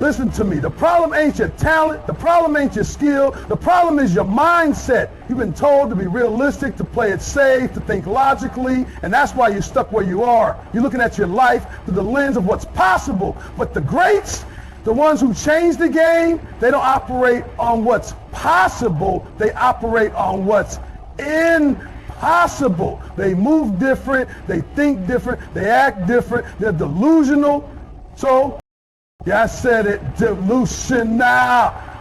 Listen to me. The problem ain't your talent. The problem ain't your skill. The problem is your mindset. You've been told to be realistic, to play it safe, to think logically, and that's why you're stuck where you are. You're looking at your life through the lens of what's possible. But the greats, the ones who change the game, they don't operate on what's possible. They operate on what's impossible. They move different. They think different. They act different. They're delusional. So, yeah, I said it, delusional.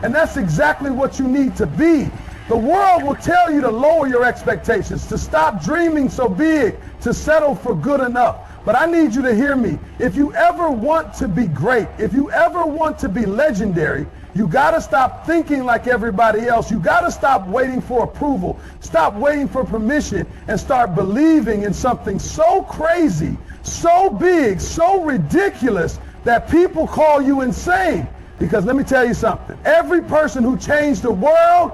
And that's exactly what you need to be. The world will tell you to lower your expectations, to stop dreaming so big, to settle for good enough. But I need you to hear me. If you ever want to be great, if you ever want to be legendary, you got to stop thinking like everybody else. You got to stop waiting for approval. Stop waiting for permission and start believing in something so crazy, so big, so ridiculous that people call you insane. Because let me tell you something. Every person who changed the world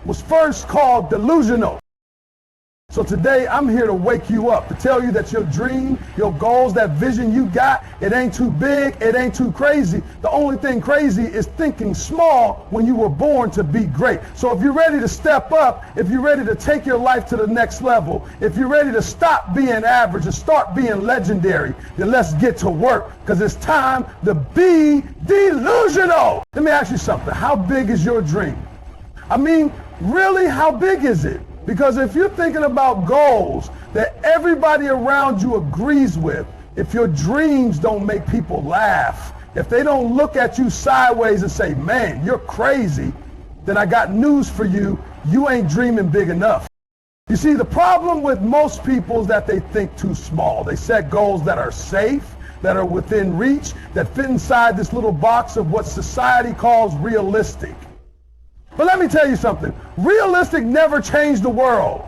was first called delusional. So today I'm here to wake you up, to tell you that your dream, your goals, that vision you got, it ain't too big, it ain't too crazy. The only thing crazy is thinking small when you were born to be great. So if you're ready to step up, if you're ready to take your life to the next level, if you're ready to stop being average and start being legendary, then let's get to work, because it's time to be delusional. Let me ask you something. How big is your dream? I mean, really, how big is it? Because if you're thinking about goals that everybody around you agrees with, if your dreams don't make people laugh, if they don't look at you sideways and say, man, you're crazy, then I got news for you. You ain't dreaming big enough. You see, the problem with most people is that they think too small. They set goals that are safe, that are within reach, that fit inside this little box of what society calls realistic. But let me tell you something. Realistic never changed the world.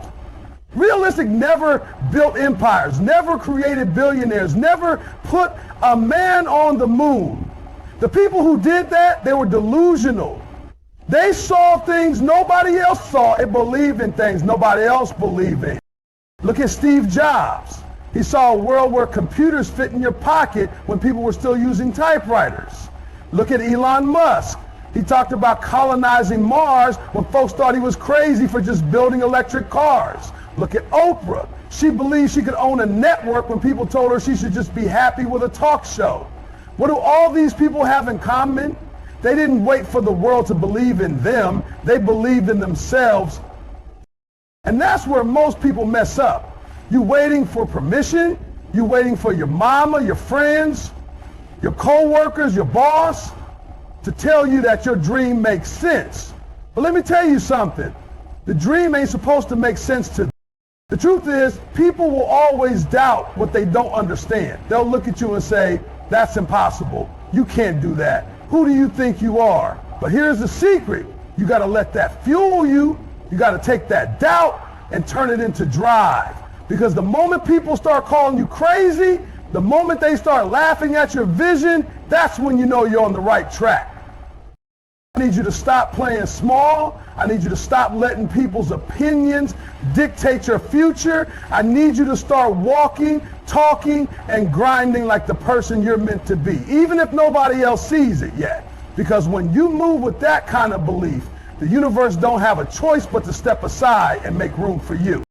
Realistic never built empires, never created billionaires, never put a man on the moon. The people who did that, they were delusional. They saw things nobody else saw and believed in things nobody else believed in. Look at Steve Jobs. He saw a world where computers fit in your pocket when people were still using typewriters. Look at Elon Musk. He talked about colonizing Mars when folks thought he was crazy for just building electric cars. Look at Oprah. She believed she could own a network when people told her she should just be happy with a talk show. What do all these people have in common? They didn't wait for the world to believe in them. They believed in themselves. And that's where most people mess up. You waiting for permission. You waiting for your mama, your friends, your co-workers, your boss, to tell you that your dream makes sense. But let me tell you something. The dream ain't supposed to make sense to them. The truth is, people will always doubt what they don't understand. They'll look at you and say, that's impossible. You can't do that. Who do you think you are? But here's the secret. You got to let that fuel you. You got to take that doubt and turn it into drive. Because the moment people start calling you crazy, the moment they start laughing at your vision, that's when you know you're on the right track. I need you to stop playing small. I need you to stop letting people's opinions dictate your future. I need you to start walking, talking, and grinding like the person you're meant to be, even if nobody else sees it yet. Because when you move with that kind of belief, the universe don't have a choice but to step aside and make room for you.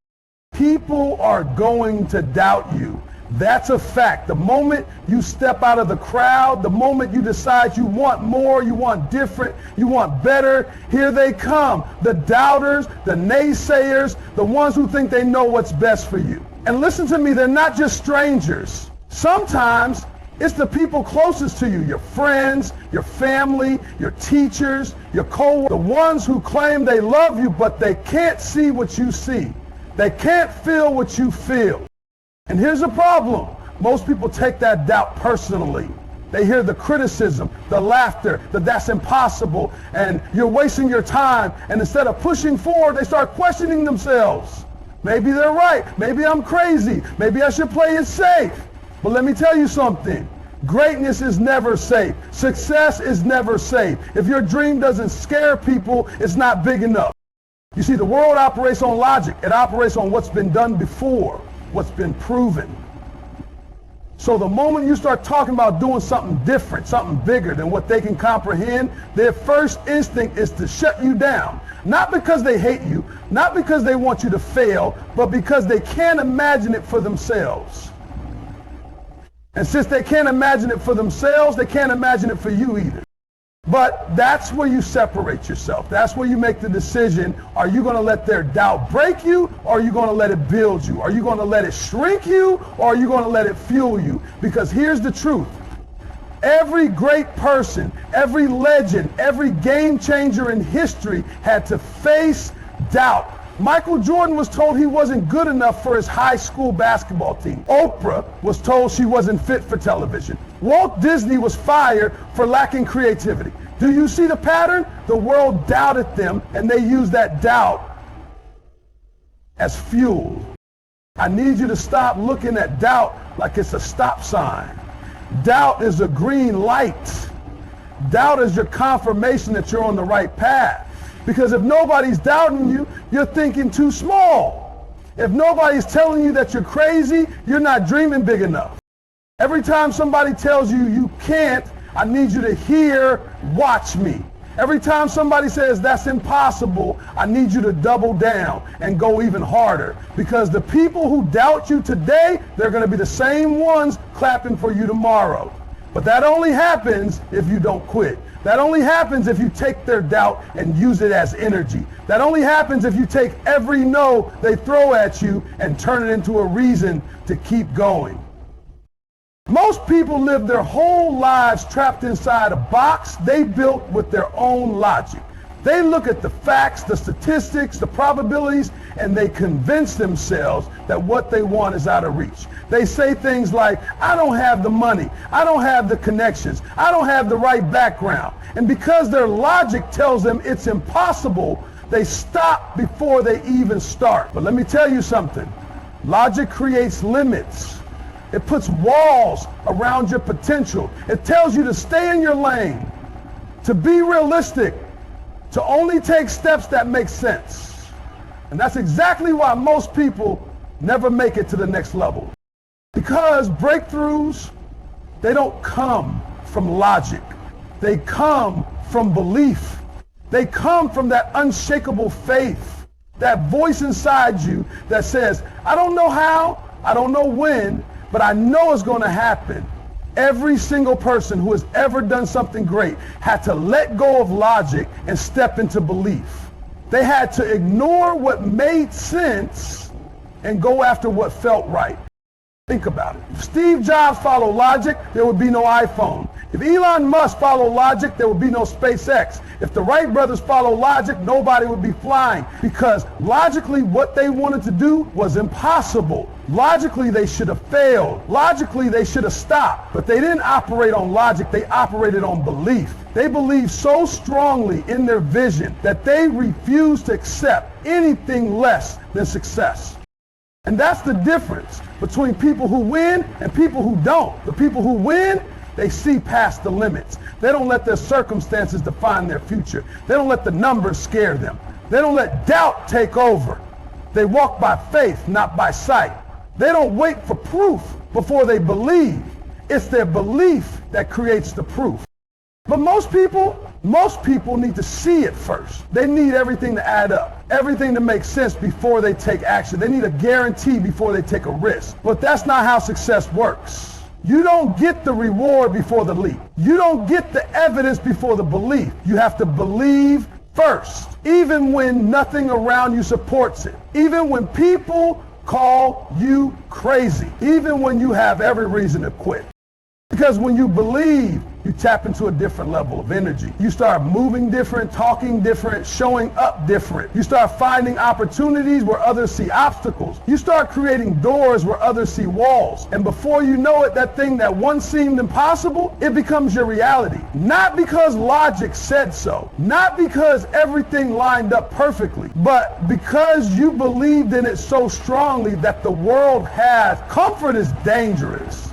People are going to doubt you. That's a fact. The moment you step out of the crowd, the moment you decide you want more, you want different, you want better, here they come. The doubters, the naysayers, the ones who think they know what's best for you. And listen to me, they're not just strangers. Sometimes it's the people closest to you, your friends, your family, your teachers, your co-workers, the ones who claim they love you, but they can't see what you see. They can't feel what you feel. And here's the problem. Most people take that doubt personally. They hear the criticism, the laughter, that that's impossible, and you're wasting your time. And instead of pushing forward, they start questioning themselves. Maybe they're right. Maybe I'm crazy. Maybe I should play it safe. But let me tell you something. Greatness is never safe. Success is never safe. If your dream doesn't scare people, it's not big enough. You see, the world operates on logic. It operates on what's been done before, what's been proven. So the moment you start talking about doing something different, something bigger than what they can comprehend, their first instinct is to shut you down. Not because they hate you, not because they want you to fail, but because they can't imagine it for themselves. And since they can't imagine it for themselves, they can't imagine it for you either. But that's where you separate yourself. That's where you make the decision. Are you going to let their doubt break you, or are you going to let it build you? Are you going to let it shrink you, or are you going to let it fuel you? Because here's the truth. Every great person, every legend, every game changer in history had to face doubt. Michael Jordan was told he wasn't good enough for his high school basketball team. Oprah was told she wasn't fit for television. Walt Disney was fired for lacking creativity. Do you see the pattern? The world doubted them, and they used that doubt as fuel. I need you to stop looking at doubt like it's a stop sign. Doubt is a green light. Doubt is your confirmation that you're on the right path. Because if nobody's doubting you, you're thinking too small. If nobody's telling you that you're crazy, you're not dreaming big enough. Every time somebody tells you you can't, I need you to hear, watch me. Every time somebody says that's impossible, I need you to double down and go even harder. Because the people who doubt you today, they're going to be the same ones clapping for you tomorrow. But that only happens if you don't quit. That only happens if you take their doubt and use it as energy. That only happens if you take every no they throw at you and turn it into a reason to keep going. Most people live their whole lives trapped inside a box they built with their own logic. They look at the facts, the statistics, the probabilities, and they convince themselves that what they want is out of reach. They say things like, I don't have the money, I don't have the connections, I don't have the right background. And because their logic tells them it's impossible, they stop before they even start. But let me tell you something. Logic creates limits. It puts walls around your potential. It tells you to stay in your lane, to be realistic, to only take steps that make sense. And that's exactly why most people never make it to the next level. Because breakthroughs, they don't come from logic. They come from belief. They come from that unshakable faith, that voice inside you that says, I don't know how, I don't know when, but I know it's going to happen. Every single person who has ever done something great had to let go of logic and step into belief. They had to ignore what made sense and go after what felt right. Think about it. If Steve Jobs followed logic, there would be no iPhone. If Elon Musk followed logic, there would be no SpaceX. If the Wright brothers followed logic, nobody would be flying. Because logically, what they wanted to do was impossible. Logically, they should have failed. Logically, they should have stopped. But they didn't operate on logic. They operated on belief. They believed so strongly in their vision that they refused to accept anything less than success. And that's the difference between people who win and people who don't. The people who win, they see past the limits. They don't let their circumstances define their future. They don't let the numbers scare them. They don't let doubt take over. They walk by faith, not by sight. They don't wait for proof before they believe. It's their belief that creates the proof. But most people need to see it first. They need everything to add up, everything to make sense before they take action. They need a guarantee before they take a risk. But that's not how success works. You don't get the reward before the leap. You don't get the evidence before the belief. You have to believe first, even when nothing around you supports it, even when people call you crazy, even when you have every reason to quit. Because when you believe, you tap into a different level of energy. You start moving different, talking different, showing up different. You start finding opportunities where others see obstacles. You start creating doors where others see walls. And before you know it, that thing that once seemed impossible, it becomes your reality. Not because logic said so, not because everything lined up perfectly, but because you believed in it so strongly that the world has. Comfort is dangerous.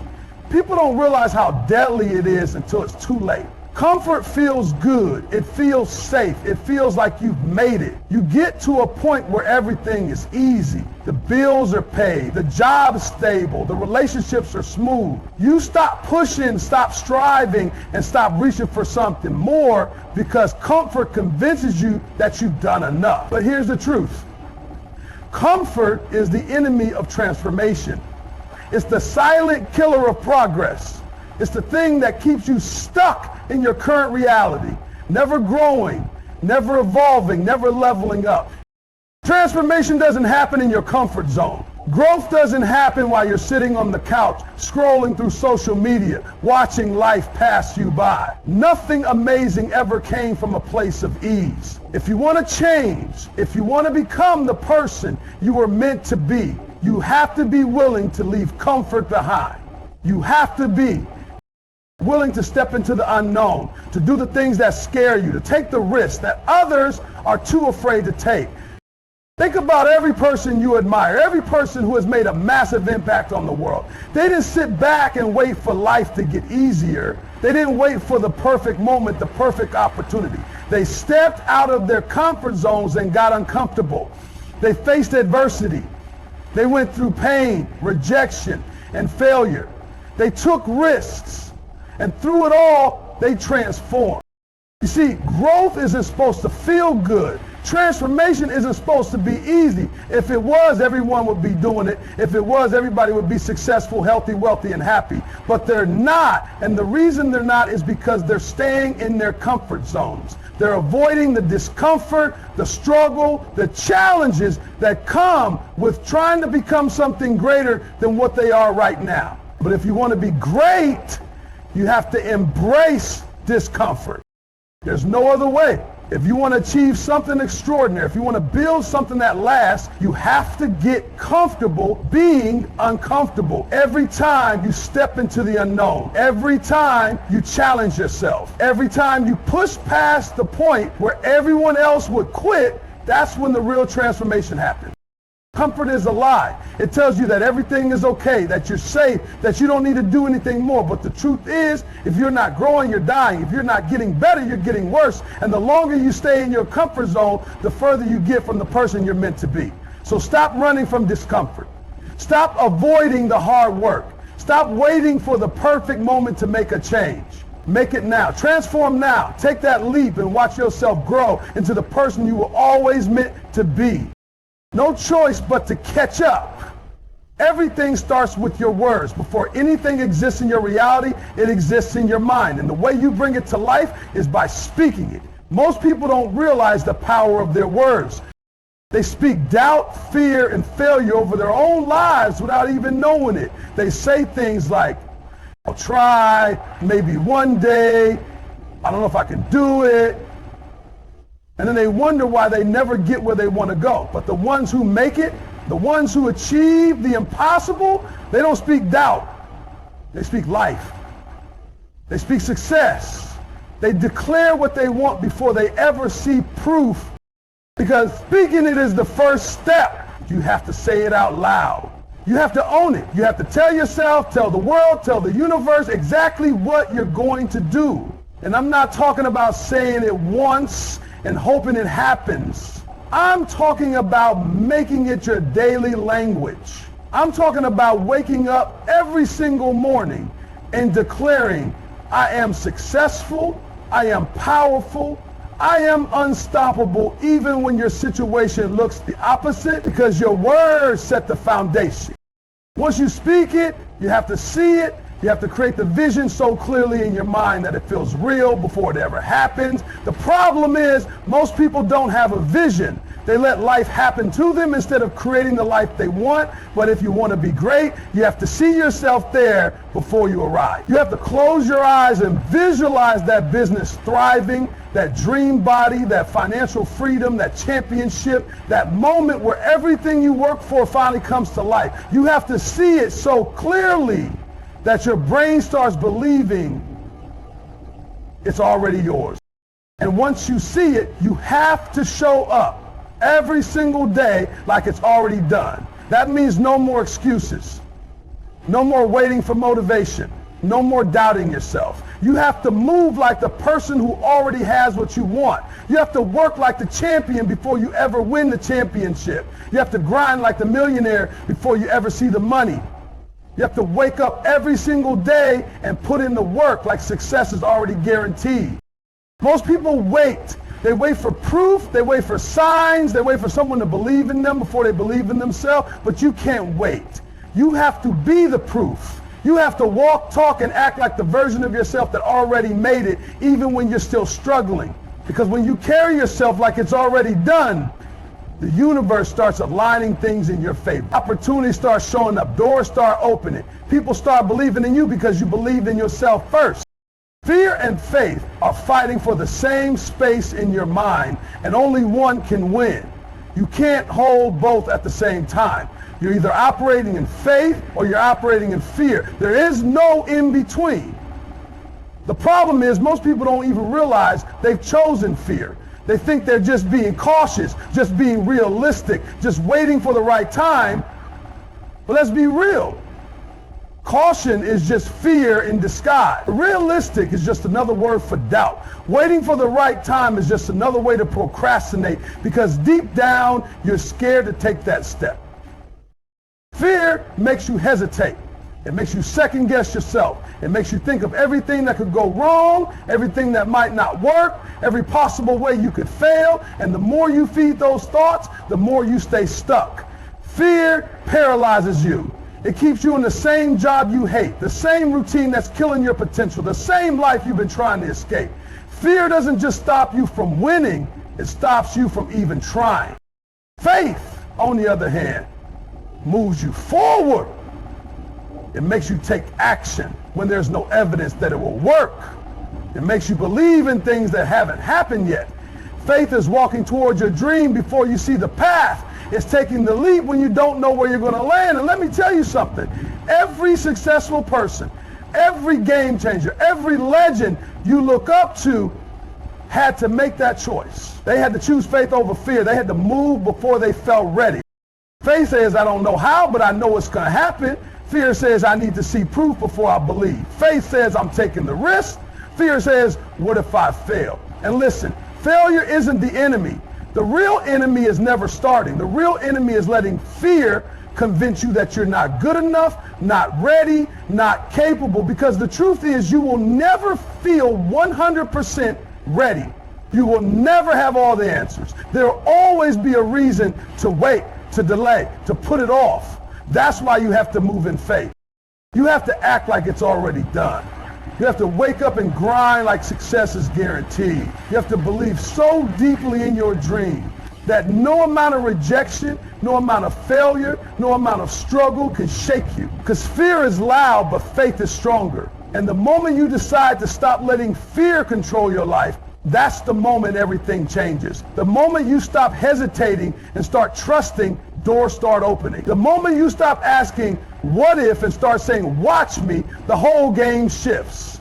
People don't realize how deadly it is until it's too late. Comfort feels good. It feels safe. It feels like you've made it. You get to a point where everything is easy. The bills are paid. The job is stable. The relationships are smooth. You stop pushing, stop striving, and stop reaching for something more because comfort convinces you that you've done enough. But here's the truth. Comfort is the enemy of transformation. It's the silent killer of progress. It's the thing that keeps you stuck in your current reality, never growing, never evolving, never leveling up. Transformation doesn't happen in your comfort zone. Growth doesn't happen while you're sitting on the couch, scrolling through social media, watching life pass you by. Nothing amazing ever came from a place of ease. If you want to change, if you want to become the person you were meant to be, you have to be willing to leave comfort behind. You have to be willing to step into the unknown, to do the things that scare you, to take the risks that others are too afraid to take. Think about every person you admire, every person who has made a massive impact on the world. They didn't sit back and wait for life to get easier. They didn't wait for the perfect moment, the perfect opportunity. They stepped out of their comfort zones and got uncomfortable. They faced adversity. They went through pain, rejection, and failure. They took risks. And through it all, they transformed. You see, growth isn't supposed to feel good. Transformation isn't supposed to be easy. If it was, everyone would be doing it. If it was, everybody would be successful, healthy, wealthy, and happy. But they're not. And the reason they're not is because they're staying in their comfort zones. They're avoiding the discomfort, the struggle, the challenges that come with trying to become something greater than what they are right now. But if you want to be great, you have to embrace discomfort. There's no other way. If you want to achieve something extraordinary, if you want to build something that lasts, you have to get comfortable being uncomfortable. Every time you step into the unknown, every time you challenge yourself, every time you push past the point where everyone else would quit, that's when the real transformation happens. Comfort is a lie. It tells you that everything is okay, that you're safe, that you don't need to do anything more. But the truth is, if you're not growing, you're dying. If you're not getting better, you're getting worse. And the longer you stay in your comfort zone, the further you get from the person you're meant to be. So stop running from discomfort. Stop avoiding the hard work. Stop waiting for the perfect moment to make a change. Make it now. Transform now. Take that leap and watch yourself grow into the person you were always meant to be. No choice but to catch up. Everything starts with your words. Before anything exists in your reality, it exists in your mind. And the way you bring it to life is by speaking it. Most people don't realize the power of their words. They speak doubt, fear, and failure over their own lives without even knowing it. They say things like, I'll try, maybe one day, I don't know if I can do it. And then they wonder why they never get where they want to go. But the ones who make it, the ones who achieve the impossible, they don't speak doubt. They speak life. They speak success. They declare what they want before they ever see proof. Because speaking it is the first step. You have to say it out loud. You have to own it. You have to tell yourself, tell the world, tell the universe exactly what you're going to do. And I'm not talking about saying it once and hoping it happens. I'm talking about making it your daily language. I'm talking about waking up every single morning and declaring, I am successful, I am powerful, I am unstoppable, even when your situation looks the opposite, because your words set the foundation. Once you speak it, you have to see it. You have to create the vision so clearly in your mind that it feels real before it ever happens. The problem is most people don't have a vision. They let life happen to them instead of creating the life they want. But if you want to be great, you have to see yourself there before you arrive. You have to close your eyes and visualize that business thriving, that dream body, that financial freedom, that championship, that moment where everything you work for finally comes to life. You have to see it so clearly that your brain starts believing it's already yours. And once you see it, you have to show up every single day like it's already done. That means no more excuses. No more waiting for motivation. No more doubting yourself. You have to move like the person who already has what you want. You have to work like the champion before you ever win the championship. You have to grind like the millionaire before you ever see the money. You have to wake up every single day and put in the work like success is already guaranteed. Most people wait. They wait for proof, they wait for signs, they wait for someone to believe in them before they believe in themselves, but you can't wait. You have to be the proof. You have to walk, talk, and act like the version of yourself that already made it, even when you're still struggling. Because when you carry yourself like it's already done, the universe starts aligning things in your favor. Opportunities start showing up. Doors start opening. People start believing in you because you believed in yourself first. Fear and faith are fighting for the same space in your mind, and only one can win. You can't hold both at the same time. You're either operating in faith or you're operating in fear. There is no in between. The problem is most people don't even realize they've chosen fear. They think they're just being cautious, just being realistic, just waiting for the right time. But let's be real. Caution is just fear in disguise. Realistic is just another word for doubt. Waiting for the right time is just another way to procrastinate because deep down you're scared to take that step. Fear makes you hesitate. It makes you second guess yourself. It makes you think of everything that could go wrong, everything that might not work, every possible way you could fail. And the more you feed those thoughts, the more you stay stuck. Fear paralyzes you. It keeps you in the same job you hate, the same routine that's killing your potential, the same life you've been trying to escape. Fear doesn't just stop you from winning, it stops you from even trying. Faith, on the other hand, moves you forward. It makes you take action when there's no evidence that it will work. It makes you believe in things that haven't happened yet. Faith is walking towards your dream before you see the path. It's taking the leap when you don't know where you're going to land. And let me tell you something. Every successful person, every game changer, every legend you look up to had to make that choice. They had to choose faith over fear. They had to move before they felt ready. Faith says, I don't know how, but I know it's going to happen. Fear says, I need to see proof before I believe. Faith says, I'm taking the risk. Fear says, what if I fail? And listen, failure isn't the enemy. The real enemy is never starting. The real enemy is letting fear convince you that you're not good enough, not ready, not capable, because the truth is you will never feel 100% ready. You will never have all the answers. There will always be a reason to wait, to delay, to put it off. That's why you have to move in faith. You have to act like it's already done. You have to wake up and grind like success is guaranteed. You have to believe so deeply in your dream that no amount of rejection, no amount of failure, no amount of struggle can shake you. Because fear is loud, but faith is stronger. And the moment you decide to stop letting fear control your life, that's the moment everything changes. The moment you stop hesitating and start trusting, doors start opening. The moment you stop asking, what if, and start saying, watch me, the whole game shifts.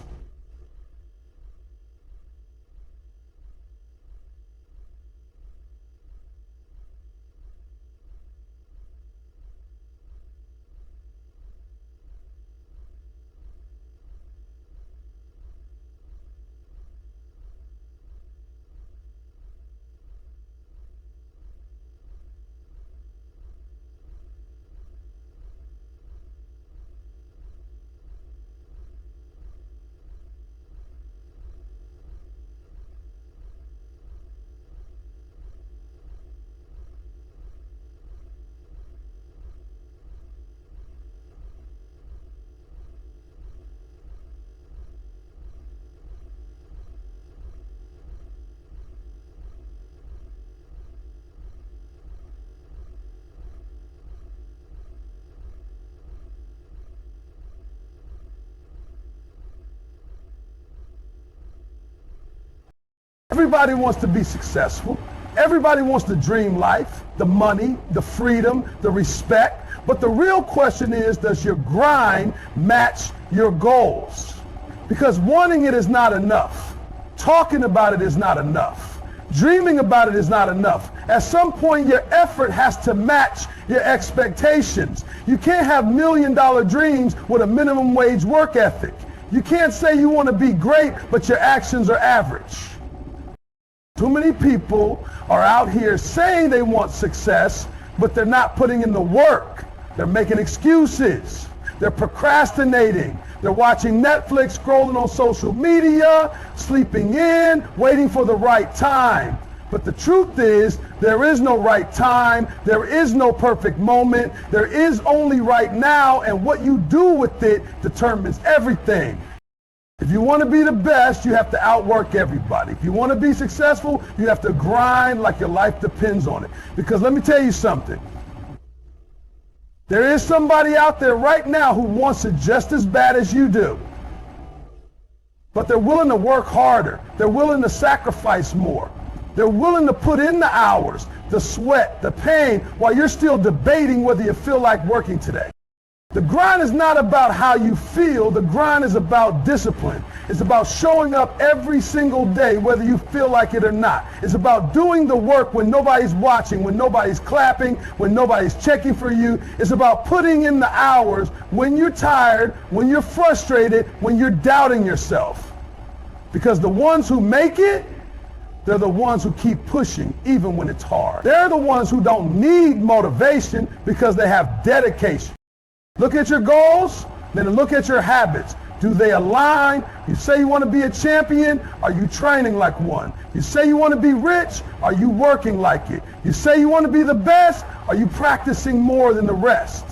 Everybody wants to be successful. Everybody wants the dream life, the money, the freedom, the respect. But the real question is, does your grind match your goals? Because wanting it is not enough. Talking about it is not enough. Dreaming about it is not enough. At some point, your effort has to match your expectations. You can't have $1 million dreams with a minimum wage work ethic. You can't say you want to be great, but your actions are average. Too many people are out here saying they want success, but they're not putting in the work. They're making excuses. They're procrastinating. They're watching Netflix, scrolling on social media, sleeping in, waiting for the right time. But the truth is, there is no right time. There is no perfect moment. There is only right now, and what you do with it determines everything. If you want to be the best, you have to outwork everybody. If you want to be successful, you have to grind like your life depends on it. Because let me tell you something. There is somebody out there right now who wants it just as bad as you do. But they're willing to work harder. They're willing to sacrifice more. They're willing to put in the hours, the sweat, the pain, while you're still debating whether you feel like working today. The grind is not about how you feel. The grind is about discipline. It's about showing up every single day, whether you feel like it or not. It's about doing the work when nobody's watching, when nobody's clapping, when nobody's checking for you. It's about putting in the hours when you're tired, when you're frustrated, when you're doubting yourself. Because the ones who make it, they're the ones who keep pushing even when it's hard. They're the ones who don't need motivation because they have dedication. Look at your goals, then look at your habits. Do they align? You say you want to be a champion, are you training like one? You say you want to be rich, are you working like it? You say you want to be the best, are you practicing more than the rest?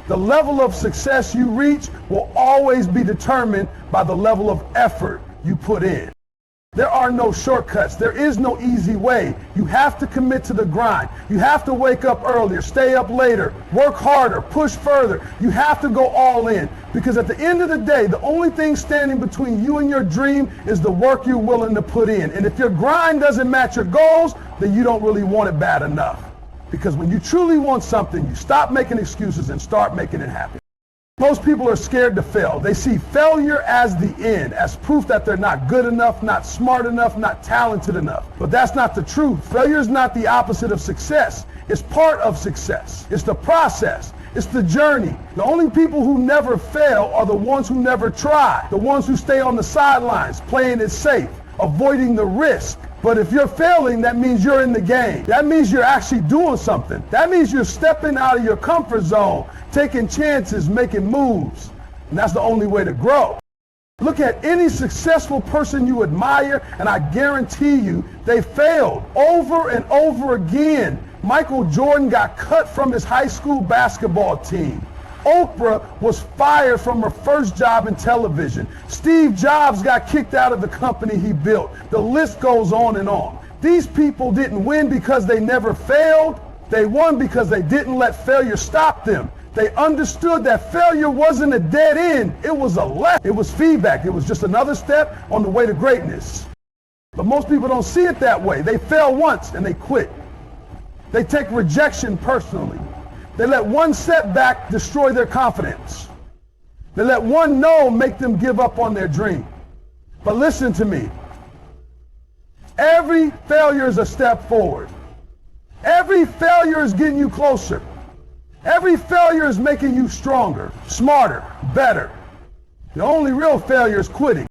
The level of success you reach will always be determined by the level of effort you put in. There are no shortcuts. There is no easy way. You have to commit to the grind. You have to wake up earlier, stay up later, work harder, push further. You have to go all in, because at the end of the day, the only thing standing between you and your dream is the work you're willing to put in. And if your grind doesn't match your goals, then you don't really want it bad enough. Because when you truly want something, you stop making excuses and start making it happen. Most people are scared to fail. They see failure as the end, as proof that they're not good enough, not smart enough, not talented enough. But that's not the truth. Failure is not the opposite of success. It's part of success. It's the process. It's the journey. The only people who never fail are the ones who never try, the ones who stay on the sidelines, playing it safe, avoiding the risk. But if you're failing, that means you're in the game. That means you're actually doing something. That means you're stepping out of your comfort zone, taking chances, making moves. And that's the only way to grow. Look at any successful person you admire, and I guarantee you they failed over and over again. Michael Jordan got cut from his high school basketball team. Oprah was fired from her first job in television. Steve Jobs got kicked out of the company he built. The list goes on and on. These people didn't win because they never failed. They won because they didn't let failure stop them. They understood that failure wasn't a dead end. It was a lesson. It was feedback. It was just another step on the way to greatness. But most people don't see it that way. They fail once and they quit. They take rejection personally. They let one setback destroy their confidence. They let one no make them give up on their dream. But listen to me. Every failure is a step forward. Every failure is getting you closer. Every failure is making you stronger, smarter, better. The only real failure is quitting.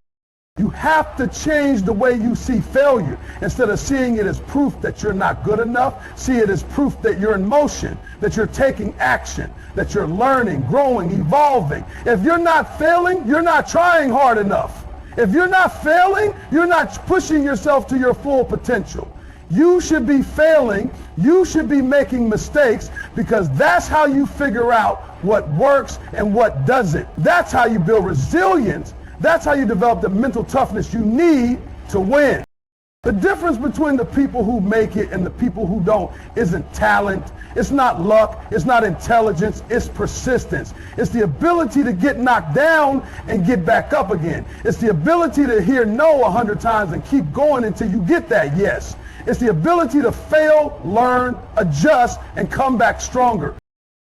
You have to change the way you see failure. Instead of seeing it as proof that you're not good enough, see it as proof that you're in motion, that you're taking action, that you're learning, growing, evolving. If you're not failing, you're not trying hard enough. If you're not failing, you're not pushing yourself to your full potential. You should be failing. You should be making mistakes, because that's how you figure out what works and what doesn't. That's how you build resilience. That's how you develop the mental toughness you need to win. The difference between the people who make it and the people who don't isn't talent. It's not luck. It's not intelligence. It's persistence. It's the ability to get knocked down and get back up again. It's the ability to hear no 100 times and keep going until you get that yes. It's the ability to fail, learn, adjust, and come back stronger.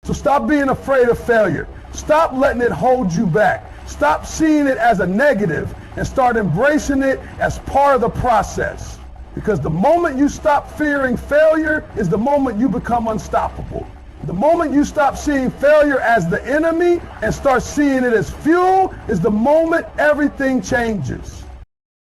So stop being afraid of failure. Stop letting it hold you back. Stop seeing it as a negative and start embracing it as part of the process. Because the moment you stop fearing failure is the moment you become unstoppable. The moment you stop seeing failure as the enemy and start seeing it as fuel is the moment everything changes.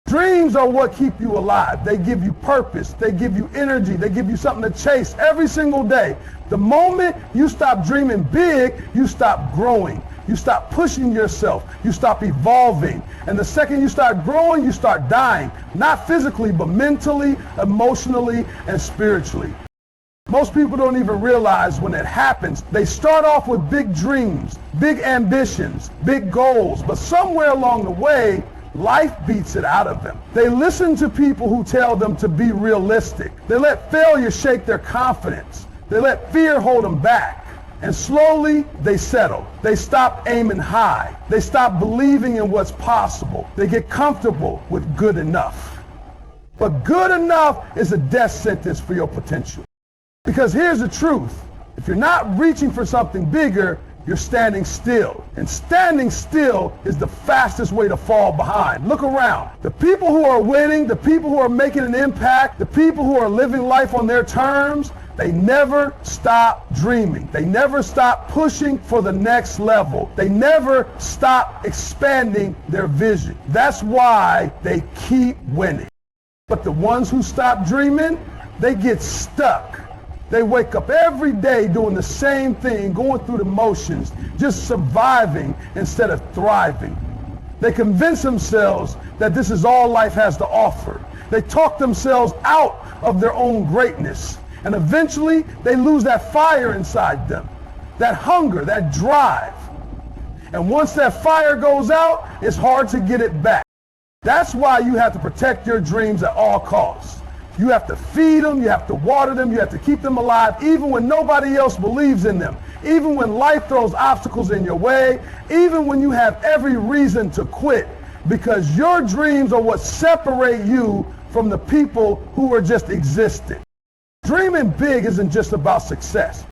Dreams are what keep you alive. They give you purpose. They give you energy. They give you something to chase every single day. The moment you stop dreaming big, you stop growing. You stop pushing yourself. You stop evolving. And the second you start growing, you start dying. Not physically, but mentally, emotionally, and spiritually. Most people don't even realize when it happens. They start off with big dreams, big ambitions, big goals, but somewhere along the way, life beats it out of them. They listen to people who tell them to be realistic. They let failure shake their confidence. They let fear hold them back. And slowly, they settle. They stop aiming high. They stop believing in what's possible. They get comfortable with good enough. But good enough is a death sentence for your potential. Because here's the truth. If you're not reaching for something bigger, you're standing still. And standing still is the fastest way to fall behind. Look around. The people who are winning, the people who are making an impact, the people who are living life on their terms, they never stop dreaming. They never stop pushing for the next level. They never stop expanding their vision. That's why they keep winning. But the ones who stop dreaming, they get stuck. They wake up every day doing the same thing, going through the motions, just surviving instead of thriving. They convince themselves that this is all life has to offer. They talk themselves out of their own greatness. And eventually, they lose that fire inside them, that hunger, that drive. And once that fire goes out, it's hard to get it back. That's why you have to protect your dreams at all costs. You have to feed them, you have to water them, you have to keep them alive, even when nobody else believes in them, even when life throws obstacles in your way, even when you have every reason to quit, because your dreams are what separate you from the people who are just existing. Dreaming big isn't just about success.